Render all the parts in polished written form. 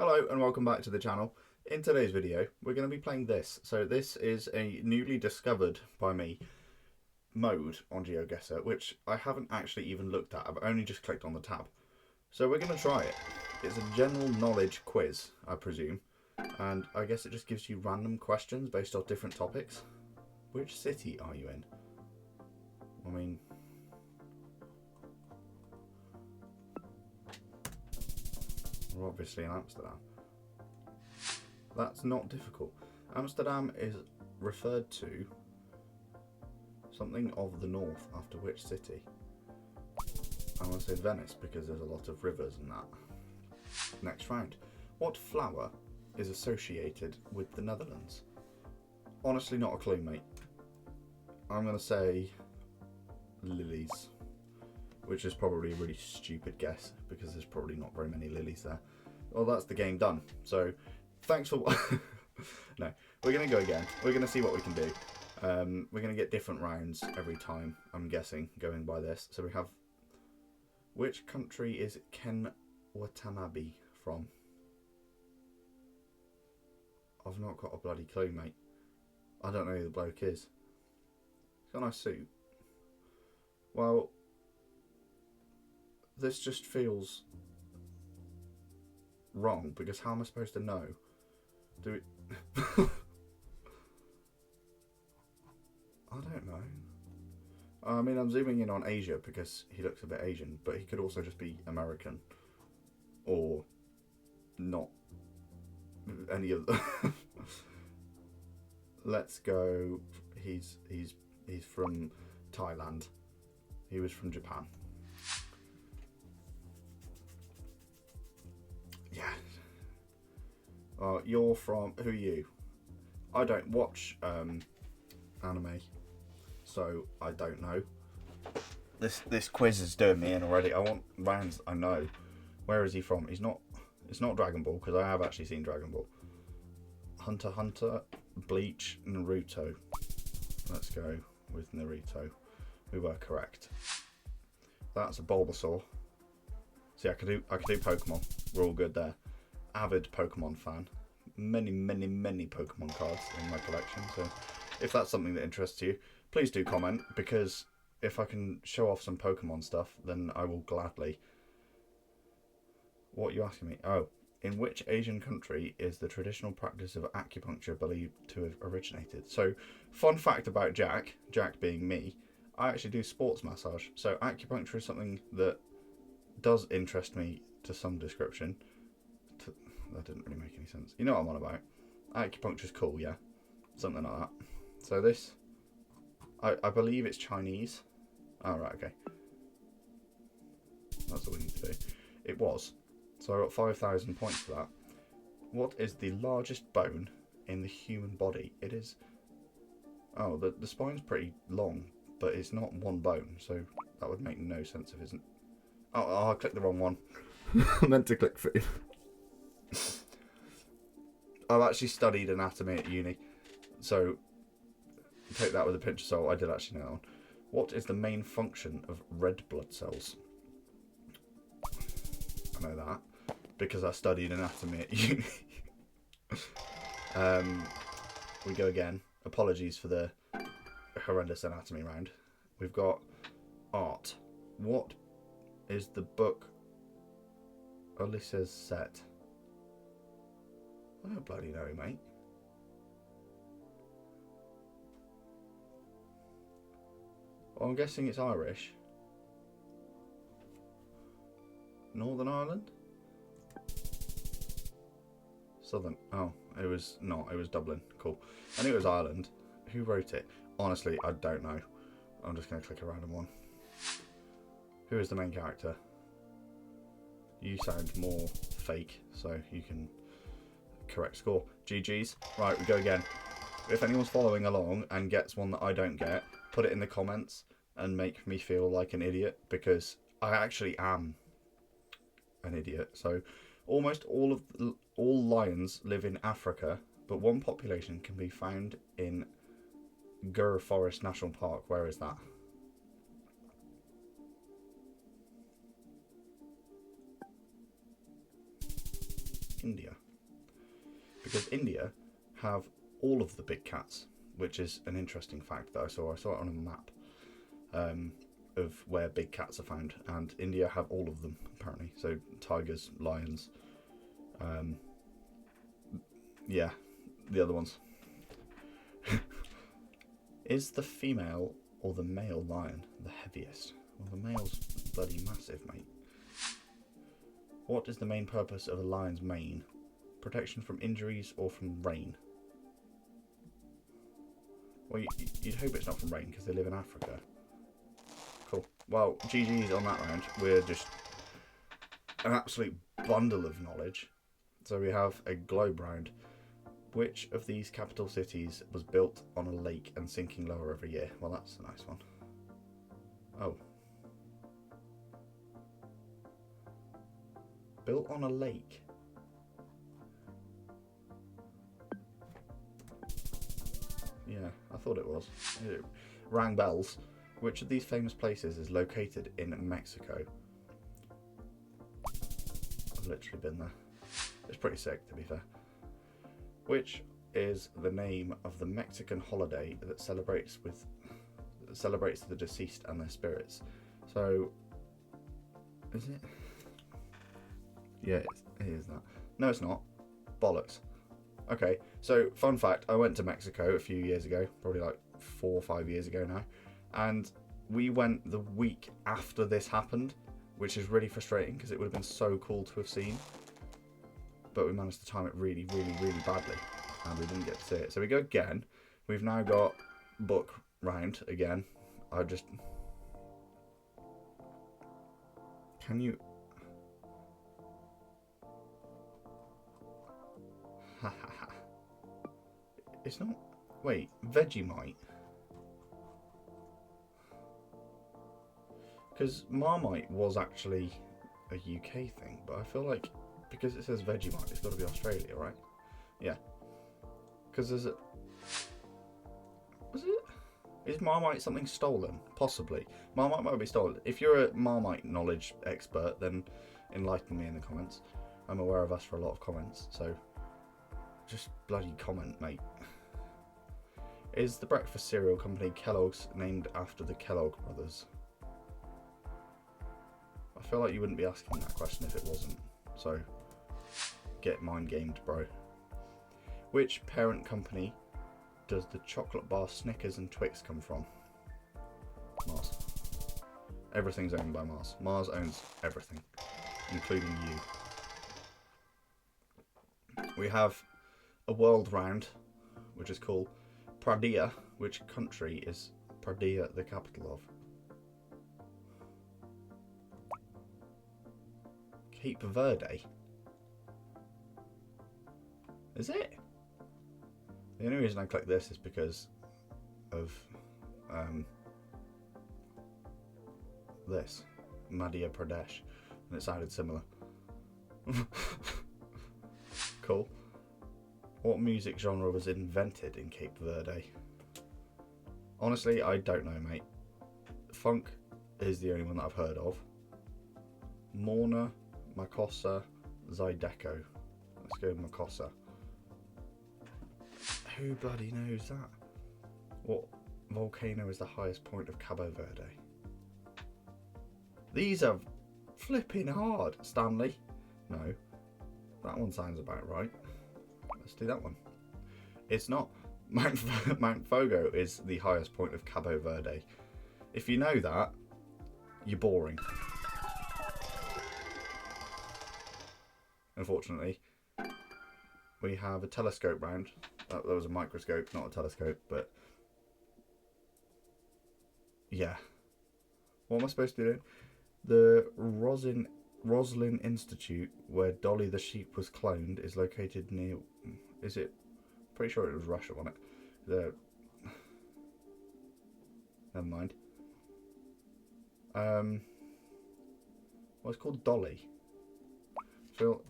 Hello and welcome back to the channel. In today's video we're going to be playing this. So this is a newly discovered by me mode on Geoguessr, which I haven't actually even looked at. I've only just clicked on the tab. So we're going to try it. It's a general knowledge quiz, I presume, and I guess it just gives you random questions based off different topics. Which city are you in? I mean, we're obviously in Amsterdam. That's not difficult. Amsterdam is referred to something of the north after which city? I want to say Venice because there's a lot of rivers and that. Next round. What flower is associated with the Netherlands? Honestly, not a clue, mate. I'm going to say lilies, which is probably a really stupid guess because there's probably not very many lilies there. Well, that's the game done. So thanks for no, we're going to go again. We're going to see what we can do. We're going to get different rounds every time, I'm guessing, going by this. So we have, which country is Ken Watanabe from? I've not got a bloody clue, mate. I don't know who the bloke is. He's got a nice suit. Well, this just feels wrong because how am I supposed to know? Do it? I don't know. I mean, I'm zooming in on Asia because he looks a bit Asian, but he could also just be American or not any of them. Let's go. He's from Thailand. He was from Japan. Yeah. You're from, who are you? I don't watch anime, so I don't know. This quiz is doing me in already. I want rounds I know. Where is he from? It's not Dragon Ball because I have actually seen Dragon Ball. Hunter x Hunter, Bleach, Naruto. Let's go with Naruto. We were correct. That's a Bulbasaur. See, I could do Pokemon. We're all good there. Avid Pokemon fan. Many Pokemon cards in my collection. So if that's something that interests you, please do comment, because if I can show off some Pokemon stuff, then I will gladly. What are you asking me? Oh, in which Asian country is the traditional practice of acupuncture believed to have originated? So, fun fact about Jack being me, I actually do sports massage. So acupuncture is something that does interest me to some description. That didn't really make any sense. You know what I'm on about. Acupuncture's cool, yeah? Something like that. So this, I believe it's Chinese. Oh, right, okay. That's all we need to do. It was. So I got 5,000 points for that. What is the largest bone in the human body? It is... Oh, the spine's pretty long, but it's not one bone, so that would make no sense if it isn't. Oh, I clicked the wrong one. I meant to click food. I've actually studied anatomy at uni, so take that with a pinch of salt. I did actually know that one. What is the main function of red blood cells? I know that because I studied anatomy at uni. We go again. Apologies for the horrendous anatomy round. We've got art. What is the book? Only says set. I don't bloody know, mate. Well, I'm guessing it's Irish. Northern Ireland? Southern. Oh, it was not. It was Dublin. Cool. I knew it was Ireland. Who wrote it? Honestly, I don't know. I'm just going to click a random one. Who is the main character? You sound more fake, so you can correct score. GG's. Right, we go again. If anyone's following along and gets one that I don't get, put it in the comments and make me feel like an idiot, because I actually am an idiot. So almost all lions live in Africa, but one population can be found in Geoguessr Forest National Park. Where is that? India. Because India have all of the big cats, which is an interesting fact that I saw. I saw it on a map of where big cats are found, and India have all of them apparently. So tigers, lions, yeah, the other ones. Is the female or the male lion the heaviest? Well, the male's bloody massive, mate. What is the main purpose of a lion's mane? Protection from injuries or from rain? Well, you'd hope it's not from rain because they live in Africa. Cool. Well, GG's on that round. We're just an absolute bundle of knowledge. So we have a globe round. Which of these capital cities was built on a lake and sinking lower every year? Well, that's a nice one. Oh. Built on a lake. Yeah, I thought it was. It rang bells. Which of these famous places is located in Mexico? I've literally been there. It's pretty sick, to be fair. Which is the name of the Mexican holiday that celebrates the deceased and their spirits? So, is it? Yeah, it is that. No, it's not. Bollocks. Okay, so fun fact, I went to Mexico a few years ago, probably like 4 or 5 years ago now, and we went the week after this happened, which is really frustrating because it would have been so cool to have seen, but we managed to time it really, really, really badly, and we didn't get to see it. So we go again. We've now got book round again. Can you... It's not... Wait, Vegemite? Because Marmite was actually a UK thing, but I feel like because it says Vegemite, it's got to be Australia, right? Yeah. Because there's a... Was it? Is Marmite something stolen? Possibly. Marmite might be stolen. If you're a Marmite knowledge expert, then enlighten me in the comments. I'm aware of us for a lot of comments, so just bloody comment, mate. Is the breakfast cereal company Kellogg's named after the Kellogg brothers? I feel like you wouldn't be asking that question if it wasn't. So, get mind gamed, bro. Which parent company does the chocolate bar Snickers and Twix come from? Mars. Everything's owned by Mars. Mars owns everything, including you. We have a world round, which is called Pradea. Which country is Pradea the capital of? Cape Verde. Is it? The only reason I clicked this is because of this, Madhya Pradesh, and it sounded similar. Cool. What music genre was invented in Cape Verde? Honestly, I don't know, mate. Funk is the only one that I've heard of. Morna, Makossa, Zydeco. Let's go with Makossa. Who bloody knows that? What volcano is the highest point of Cabo Verde? These are flipping hard. Stanley? No. That one sounds about right. Let's do that one. It's not. Mount Fogo is the highest point of Cabo Verde. If you know that, you're boring. Unfortunately, we have a telescope round. That was a microscope, not a telescope, but yeah. What am I supposed to do? The Roslin Institute, where Dolly the sheep was cloned, is located near... Is it... Pretty sure it was Russia, wasn't it? Never mind. Well, it's called Dolly. Phil...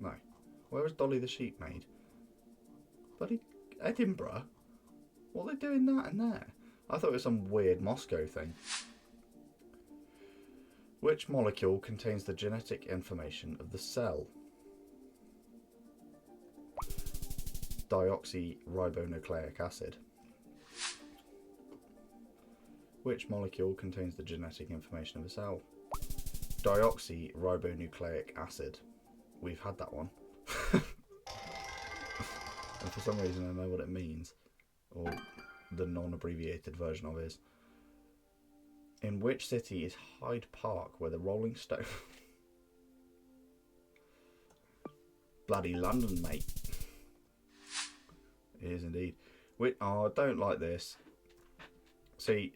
No. Where was Dolly the sheep made? Bloody Edinburgh? What are they doing that in there? I thought it was some weird Moscow thing. Which molecule contains the genetic information of the cell? deoxyribonucleic acid. Which molecule contains the genetic information of a cell? Deoxyribonucleic acid. We've had that one. And for some reason I know what it means. Or the non-abbreviated version of it is. In which city is Hyde Park where the Rolling Stone... Bloody London, mate. It is indeed. Oh, I don't like this. See,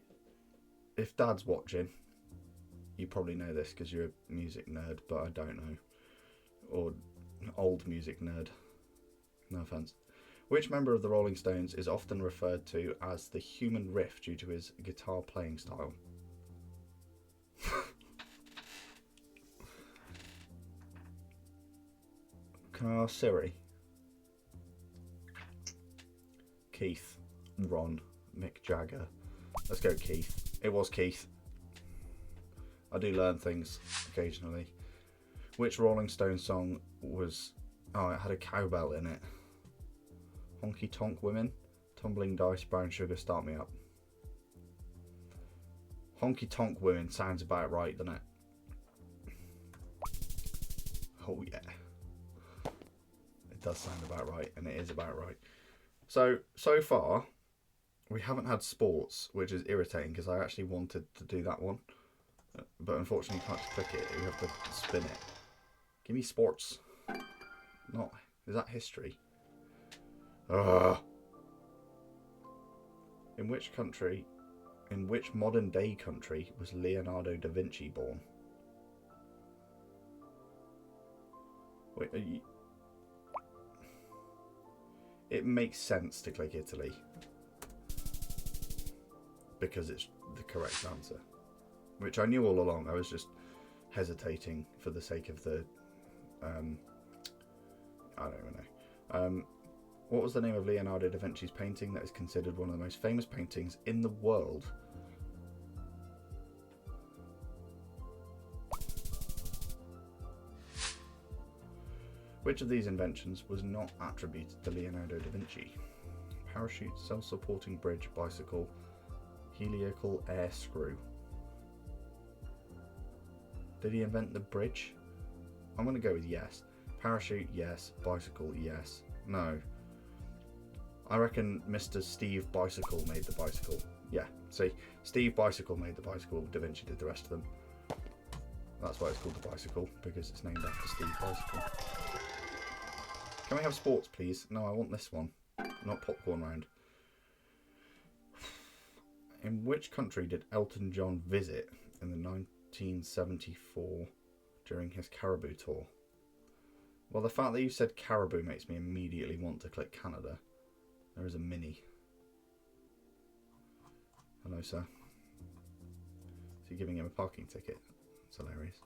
if Dad's watching, you probably know this because you're a music nerd, but I don't know. Or old music nerd. No offence. Which member of the Rolling Stones is often referred to as the human riff due to his guitar playing style? Can I ask Siri? Keith, Ron, Mick Jagger. Let's go Keith. It was Keith. I do learn things occasionally. Which Rolling Stone song was... Oh, it had a cowbell in it. Honky Tonk Women, Tumbling Dice, Brown Sugar, Start Me Up. Honky Tonk Women sounds about right, doesn't it? Oh yeah. It does sound about right, and it is about right. So far, we haven't had sports, which is irritating because I actually wanted to do that one. But unfortunately you can't just click it, you have to spin it. Give me sports. Not, is that history? In which modern day country was Leonardo da Vinci born? Wait, it makes sense to click Italy because it's the correct answer, which I knew all along. I was just hesitating for the sake of the I don't even know. What was the name of Leonardo da Vinci's painting that is considered one of the most famous paintings in the world? Which of these inventions was not attributed to Leonardo da Vinci? Parachute, self-supporting bridge, bicycle, heliacal air screw. Did he invent the bridge? I'm going to go with yes. Parachute, yes. Bicycle, yes. No. I reckon Mr. Steve Bicycle made the bicycle. Yeah, see, Steve Bicycle made the bicycle, Da Vinci did the rest of them. That's why it's called the bicycle, because it's named after Steve Bicycle. Can we have sports, please? No, I want this one, not popcorn round. In which country did Elton John visit in the 1974 during his Caribou tour? Well, the fact that you said Caribou makes me immediately want to click Canada. There is a mini. Hello, sir. Is he giving him a parking ticket? It's hilarious.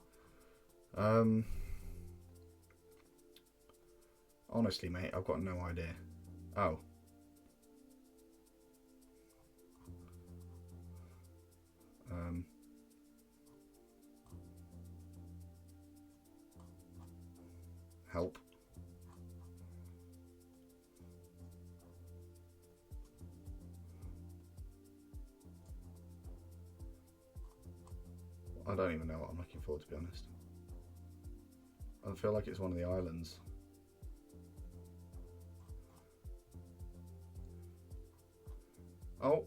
Honestly, mate, I've got no idea. Oh. Help. I don't even know what I'm looking for, to be honest. I feel like it's one of the islands. Oh,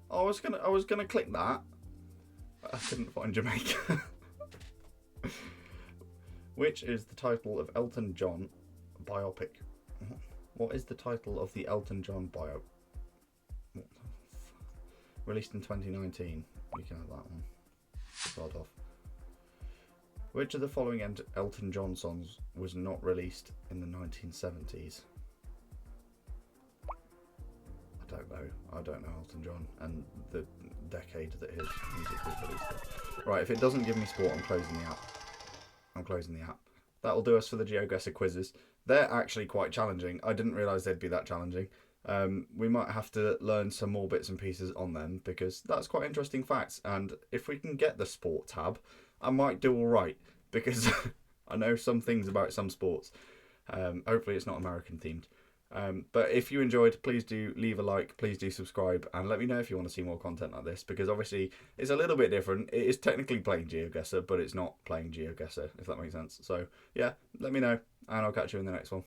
I was gonna click that. I couldn't find Jamaica. Which is the title of Elton John biopic? What is the title of the Elton John bio? Released in 2019. You can have that one. Start off. Which of the following Elton John songs was not released in the 1970s? I don't know Elton John and the decade that his music was released in. Right, if it doesn't give me sport, I'm closing the app. That'll do us for the Geoguessr quizzes. They're actually quite challenging. I didn't realise they'd be that challenging. We might have to learn some more bits and pieces on them because that's quite interesting facts. And if we can get the sport tab, I might do all right because I know some things about some sports. Hopefully it's not American themed. But if you enjoyed, please do leave a like, please do subscribe, and let me know if you want to see more content like this, because obviously it's a little bit different. It is technically playing Geoguessr, but it's not playing Geoguessr, if that makes sense. So yeah, let me know, and I'll catch you in the next one.